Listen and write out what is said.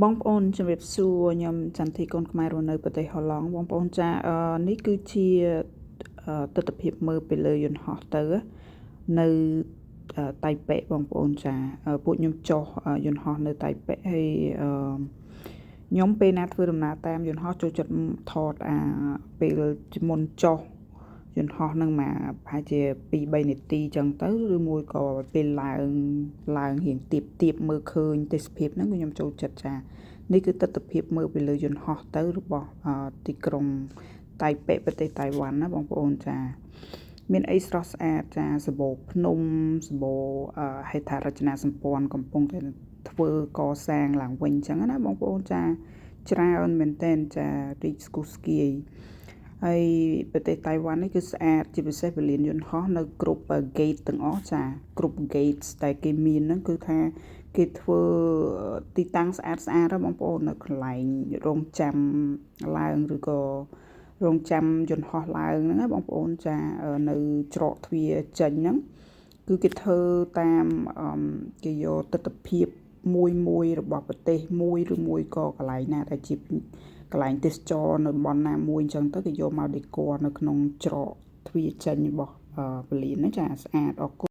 បងប្អូនជំរាបសួរខ្ញុំចន្ទធីកូនខ្មែររស់នៅប្រទេសហូឡង់បងប្អូនចានេះគឺជាទស្សនវិជ្ជាមើលពីលើយន្តហោះទៅនៅតៃប៉េបងប្អូនចាពួកខ្ញុំចុះយន្តហោះនៅតៃប៉េហើយខ្ញុំពេលណាធ្វើដំណើរតាមយន្តហោះចូលចិត្តថតពេលមុនចុះយន្តហោះនឹងមកប្រហែលជា2-3នាទីចឹងទៅឬមួយក៏ពេលឡើងរៀងទៀបមើលឃើញទេសភាពហ្នឹងខ្ញុំចូលចិត្តចានេះគឺទស្សនវិជ្ជាមើលពីលើយន្តហោះទៅរបស់ទីក្រុងតៃប៉េប្រទេសតៃវ៉ាន់ណាបងប្អូនចាមានអីស្រស់ស្អាតចាសម្បូរភ្នំសម្បូរហេដ្ឋារចនាសម្ព័ន្ធកំពុងតែធ្វើកសាងឡើងវិញចឹងណាបងប្អូនចាច្រើនមែនទែនចារីកស្គុះស្គាយហើយប្រទេសតៃវ៉ាន់នេះគឺស្អាតជាពិសេសពលានយន្តហោះនៅគ្រប់ gate ទាំងអស់ចាគ្រប់ gate តែគេមានហ្នឹងគឺថាគេធ្វើទីតាំងស្អាតបងប្អូននៅកន្លែងរងចាំឡើងឬក៏រងចាំយន្តហោះឡើងហ្នឹងណាបងប្អូនចានៅច្រកទ្វារចេញហ្នឹងគឺគេធ្វើតាមគេយកទស្សនវិជ្ជាមួយរបស់ប្រទេសមួយឬមួយក៏កន្លែងណាដែលជាកន្លែងទេសចរនៅតំបន់ណាមួយអញ្ចឹងទៅគេយកមកដេគ័រនៅក្នុងច្រកទ្វារចេញរបស់ពលានហ្នឹងចាស្អាតអរគុណ